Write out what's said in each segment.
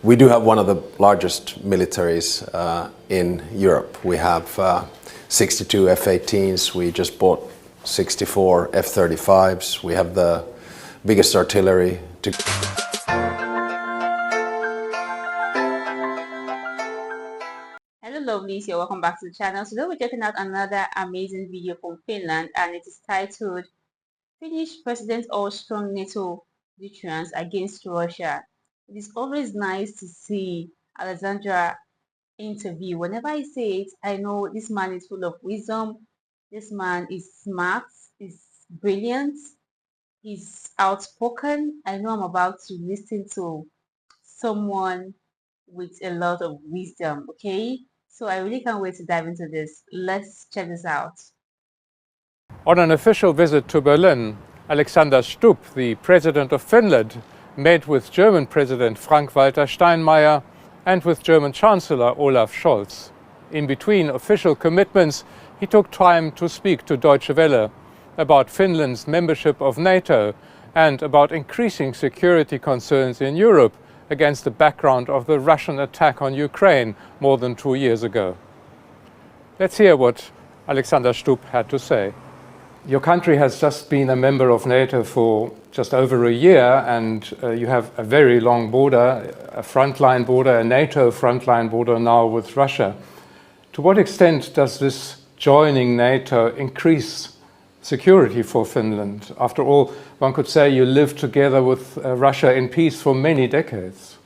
We do have one of the largest militaries in Europe. We have 62 F-18s. We just bought 64 F-35s. We have the biggest artillery. Hello lovelies, you're welcome back to the channel. Today we're checking out another amazing video from Finland, and it is titled Finnish President urges strong NATO deterrence against Russia. It is always nice to see Alexandra interview. Whenever I say it, I know this man is full of wisdom. This man is smart, is brilliant, he's outspoken. I know I'm about to listen to someone with a lot of wisdom, okay? So I really can't wait to dive into this. Let's check this out. On an official visit to Berlin, Alexander Stubb, the President of Finland, met with German President Frank-Walter Steinmeier and with German Chancellor Olaf Scholz. In between official commitments, he took time to speak to Deutsche Welle about Finland's membership of NATO and about increasing security concerns in Europe against the background of the Russian attack on Ukraine more than 2 years ago. Let's hear what Alexander Stubb had to say. Your country has just been a member of NATO for just over a year, and you have a very long border, a frontline border, a NATO frontline border now with Russia. To what extent does this joining NATO increase security for Finland? After all, one could say you lived together with Russia in peace for many decades.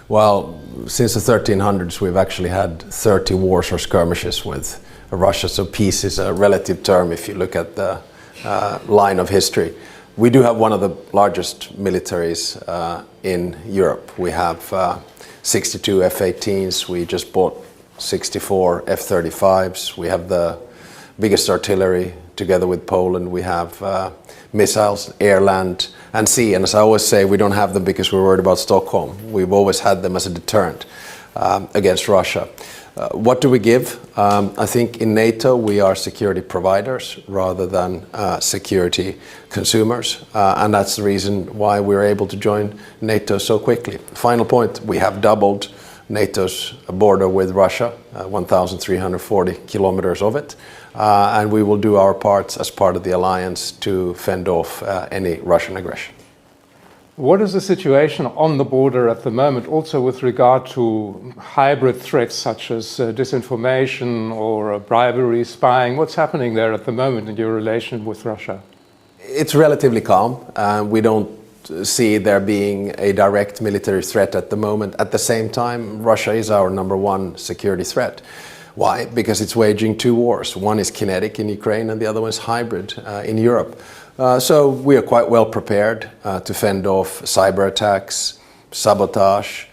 Well, since the 1300s we've actually had 30 wars or skirmishes with Russia, so peace is a relative term if you look at the line of history. We do have one of the largest militaries in Europe. We have 62 F-18s. We just bought 64 F-35s. We have the biggest artillery together with Poland. We have missiles, air, land and sea. And as I always say, we don't have them because we're worried about Stockholm. We've always had them as a deterrent against Russia. What do we give? I think in NATO we are security providers rather than security consumers, and that's the reason why we're able to join NATO so quickly. Final point, we have doubled NATO's border with Russia, 1,340 kilometers of it, and we will do our parts as part of the alliance to fend off any Russian aggression. What is the situation on the border at the moment, also with regard to hybrid threats such as disinformation or bribery, spying? What's happening there at the moment in your relation with Russia? It's relatively calm. We don't see there being a direct military threat at the moment. At the same time, Russia is our #1 security threat. Why? Because it's waging two wars. One is kinetic in Ukraine and the other one is hybrid in Europe. So we are quite well prepared to fend off cyber attacks, sabotage,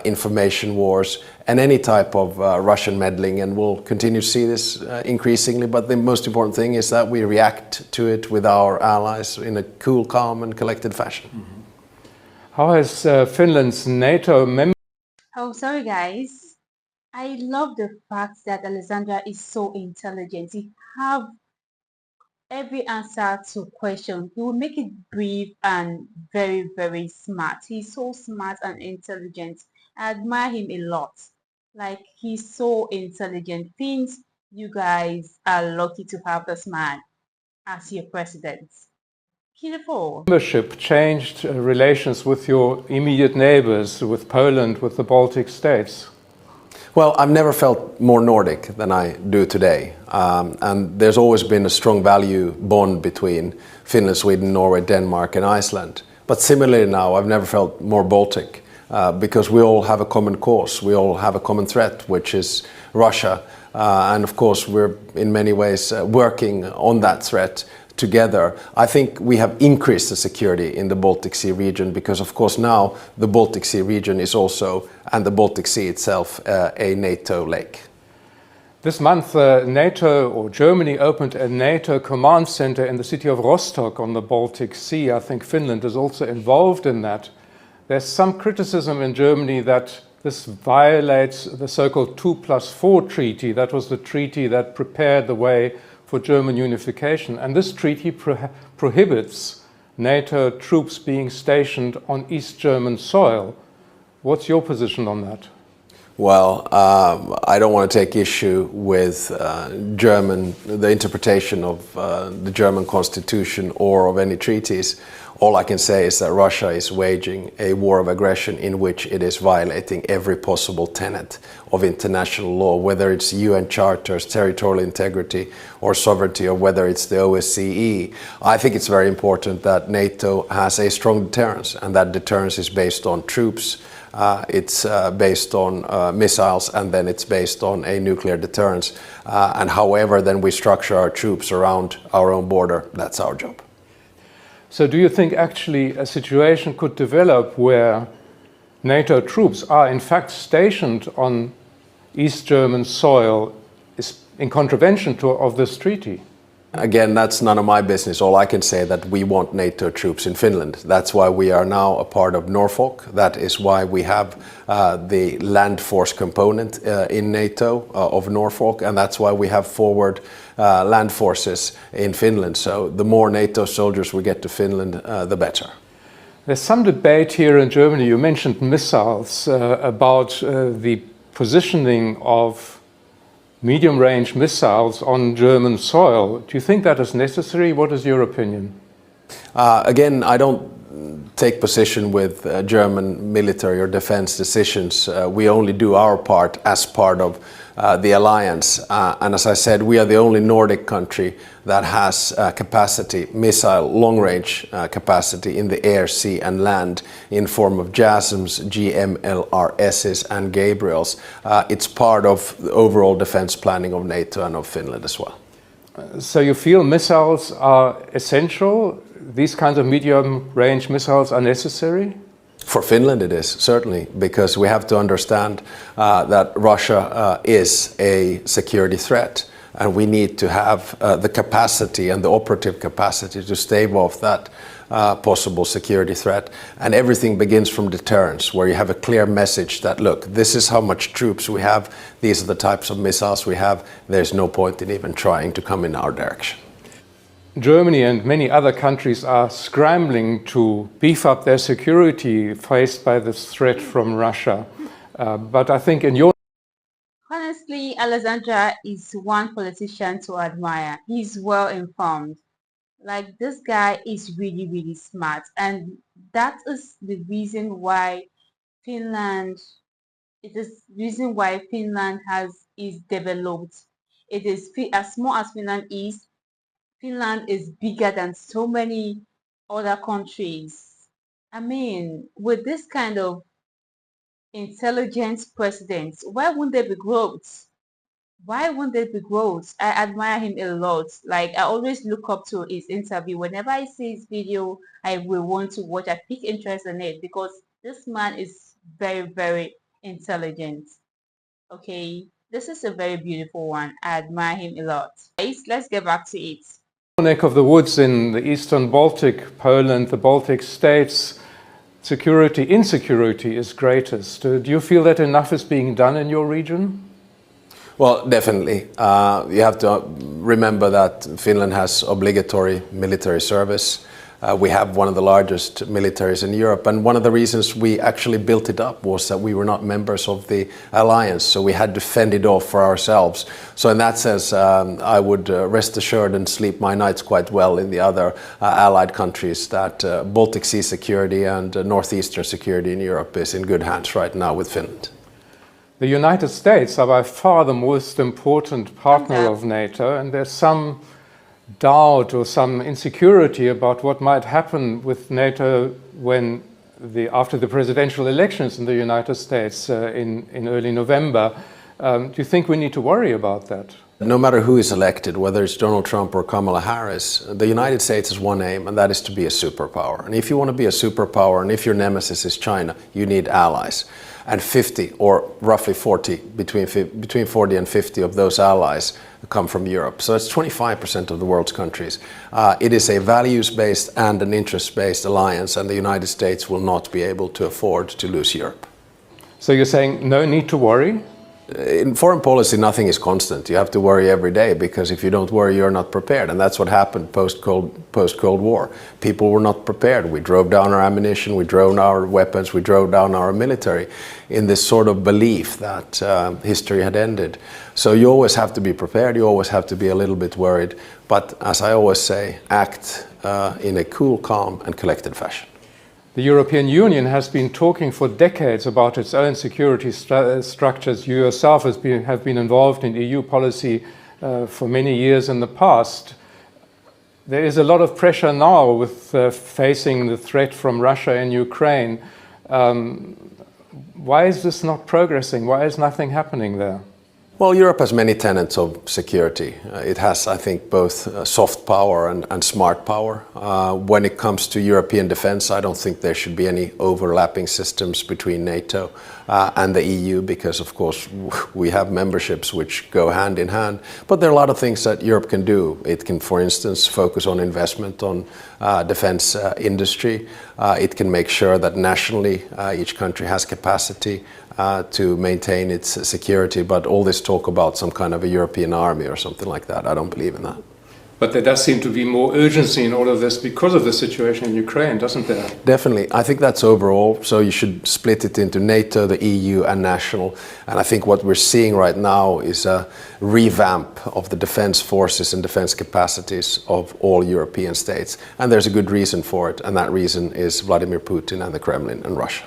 information wars, and any type of Russian meddling, and we'll continue to see this increasingly. But the most important thing is that we react to it with our allies in a cool, calm and collected fashion. Mm-hmm. How has Finland's NATO member... Oh, sorry guys. I love the fact that Alexandra is so intelligent. He have every answer to question. He will make it brief and very, very smart. He's so smart and intelligent. I admire him a lot. Like, he's so intelligent. Finns, you guys are lucky to have this man as your president. Beautiful. Membership changed relations with your immediate neighbors, with Poland, with the Baltic states? Well, I've never felt more Nordic than I do today. And there's always been a strong value bond between Finland, Sweden, Norway, Denmark and Iceland. But similarly now, I've never felt more Baltic because we all have a common cause. We all have a common threat, which is Russia. And of course, we're in many ways working on that threat together. I think we have increased the security in the Baltic Sea region because, of course, now the Baltic Sea region is also, and the Baltic Sea itself, a NATO lake. This month, NATO, or Germany, opened a NATO command center in the city of Rostock on the Baltic Sea. I think Finland is also involved in that. There's some criticism in Germany that this violates the so-called 2+4 treaty. That was the treaty that prepared the way for German unification. And this treaty prohibits NATO troops being stationed on East German soil. What's your position on that? Well, I don't want to take issue with the interpretation of the German constitution or of any treaties. All I can say is that Russia is waging a war of aggression in which it is violating every possible tenet of international law, whether it's UN charters, territorial integrity or sovereignty, or whether it's the OSCE. I think it's very important that NATO has a strong deterrence, and that deterrence is based on troops. It's based on missiles, and then it's based on a nuclear deterrence. And however then we structure our troops around our own border, that's our job. So do you think actually a situation could develop where NATO troops are in fact stationed on East German soil in contravention of this treaty? Again, that's none of my business. All I can say is that we want NATO troops in Finland. That's why we are now a part of Norfolk. That is why we have the land force component in NATO of Norfolk, and that's why we have forward land forces in Finland. So the more NATO soldiers we get to Finland, the better. There's some debate here in Germany, you mentioned missiles, about the positioning of medium-range missiles on German soil. Do you think that is necessary? What is your opinion? Again, I don't take position with German military or defense decisions. We only do our part as part of the alliance. And as I said, we are the only Nordic country that has capacity, missile long-range capacity in the air, sea and land in form of JASSMs, GMLRSs and Gabriels. It's part of the overall defense planning of NATO and of Finland as well. So you feel missiles are essential? These kinds of medium-range missiles are necessary? For Finland it is, certainly, because we have to understand that Russia is a security threat, and we need to have the capacity and the operative capacity to stave off that possible security threat. And everything begins from deterrence, where you have a clear message that, look, this is how much troops we have, these are the types of missiles we have, there's no point in even trying to come in our direction. Germany and many other countries are scrambling to beef up their security faced by this threat from Russia. But I think in your... Honestly, Alexander is one politician to admire. He's well informed. Like, this guy is really, really smart. And that is the reason why Finland is developed. It is, as small as Finland is, Finland is bigger than so many other countries. I mean, with this kind of intelligent president, why wouldn't there be growth? Why wouldn't there be growth? I admire him a lot. Like, I always look up to his interview. Whenever I see his video, I will want to watch. I take interest in it because this man is very, very intelligent. Okay, this is a very beautiful one. I admire him a lot. Guys, let's get back to it. neck of the woods in the eastern Baltic, Poland, the Baltic states, insecurity is greatest. Do you feel that enough is being done in your region? Well, definitely. You have to remember that Finland has obligatory military service. We have one of the largest militaries in Europe, and one of the reasons we actually built it up was that we were not members of the alliance, so we had to fend it off for ourselves. So in that sense, I would rest assured and sleep my nights quite well in the other allied countries that Baltic Sea security and northeastern security in Europe is in good hands right now with Finland. The United States are by far the most important partner of NATO, and there's some doubt or some insecurity about what might happen with NATO after the presidential elections in the United States in early November. Do you think we need to worry about that? No matter who is elected, whether it's Donald Trump or Kamala Harris, the United States has one aim, and that is to be a superpower. And if you want to be a superpower, and if your nemesis is China, you need allies. And 50, or roughly 40, between 40 and 50 of those allies come from Europe. So it's 25% of the world's countries. It is a values-based and an interest-based alliance, and the United States will not be able to afford to lose Europe. So you're saying no need to worry? in foreign policy, nothing is constant. You have to worry every day, because if you don't worry, you're not prepared. And that's what happened post-Cold War. People were not prepared. We drove down our ammunition, we drove down our weapons, we drove down our military in this sort of belief that history had ended. So you always have to be prepared, you always have to be a little bit worried. But as I always say, act in a cool, calm and collected fashion. The European Union has been talking for decades about its own security structures. You yourself have been involved in EU policy for many years in the past. There is a lot of pressure now with facing the threat from Russia and Ukraine. Why is this not progressing? Why is nothing happening there? Well, Europe has many tenets of security. It has, I think, both soft power and smart power. When it comes to European defense, I don't think there should be any overlapping systems between NATO and the EU, because, of course, we have memberships which go hand in hand. But there are a lot of things that Europe can do. It can, for instance, focus on investment on defense industry. It can make sure that nationally each country has capacity to maintain its security, but all this talk about some kind of a European army or something like that, I don't believe in that. But there does seem to be more urgency in all of this because of the situation in Ukraine, doesn't there? Definitely. I think that's overall. So you should split it into NATO, the EU and national. And I think what we're seeing right now is a revamp of the defense forces and defense capacities of all European states. And there's a good reason for it. And that reason is Vladimir Putin and the Kremlin and Russia.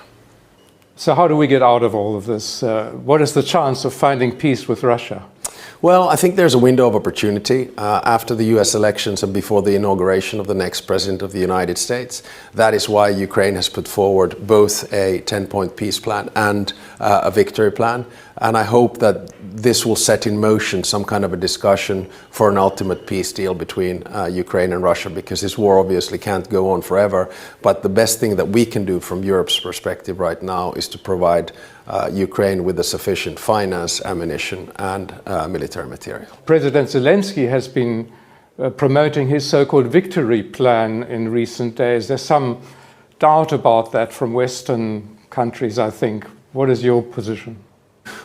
So how do we get out of all of this? What is the chance of finding peace with Russia? Well, I think there's a window of opportunity after the US elections and before the inauguration of the next President of the United States. That is why Ukraine has put forward both a 10-point peace plan and a victory plan. And I hope that this will set in motion some kind of a discussion for an ultimate peace deal between Ukraine and Russia, because this war obviously can't go on forever. But the best thing that we can do from Europe's perspective right now is to provide Ukraine with the sufficient finance, ammunition and military material. President Zelensky has been promoting his so-called victory plan in recent days. There's some doubt about that from Western countries, I think. What is your position?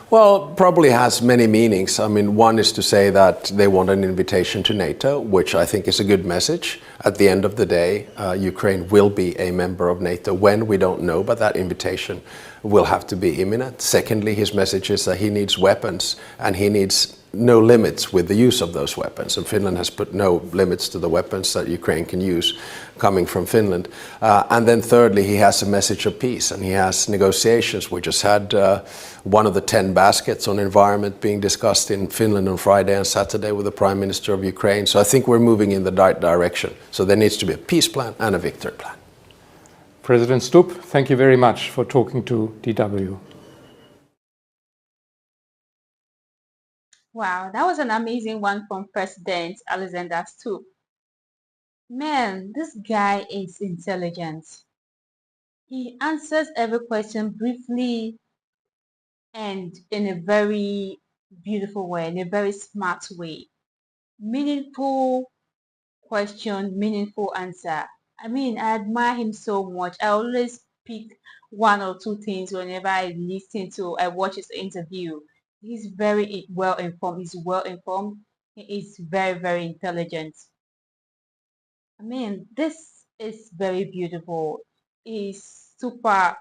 Well, probably has many meanings. I mean, one is to say that they want an invitation to NATO, which I think is a good message. At the end of the day, Ukraine will be a member of NATO. When, we don't know, but that invitation will have to be imminent. Secondly, his message is that he needs weapons and he needs no limits with the use of those weapons. And Finland has put no limits to the weapons that Ukraine can use coming from Finland. And then thirdly, he has a message of peace and he has negotiations. We just had one of the 10 baskets on environment being discussed in Finland on Friday and Saturday with the Prime Minister of Ukraine. So I think we're moving in the right direction. So there needs to be a peace plan and a victory plan. President Stubb, thank you very much for talking to DW. Wow, that was an amazing one from President Alexander Stubb. Man, this guy is intelligent. He answers every question briefly and in a very beautiful way, in a very smart way. Meaningful question, meaningful answer. I mean, I admire him so much. I always pick one or two things whenever I watch his interview. He's very well informed. He's well informed. He is very, very intelligent. I mean, this is very beautiful. He's super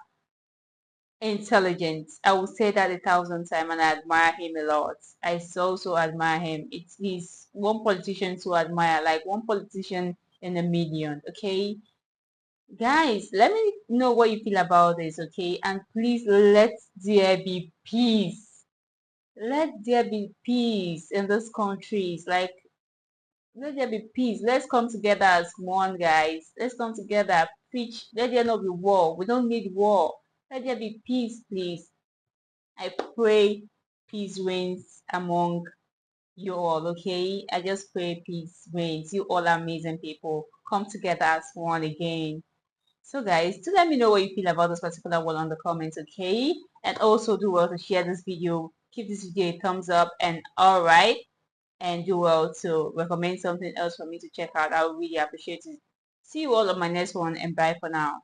intelligent. I will say that 1,000 times, and I admire him a lot. I so admire him. He's one politician to admire, like one politician in a million. Okay, guys, let me know what you feel about this. Okay, and please let there be peace. Let there be peace in these countries. Like, let there be peace. Let's come together as one, guys. Let's come together. Preach. Let there not be war. We don't need war. Let there be peace, please. I pray peace reigns among you all, okay? I just pray peace reigns. You all amazing people. Come together as one again. So guys, do let me know what you feel about this particular one on the comments, okay? And also do well to share this video. Give this video a thumbs up and alright. And do well to recommend something else for me to check out. I would really appreciate it. See you all on my next one and bye for now.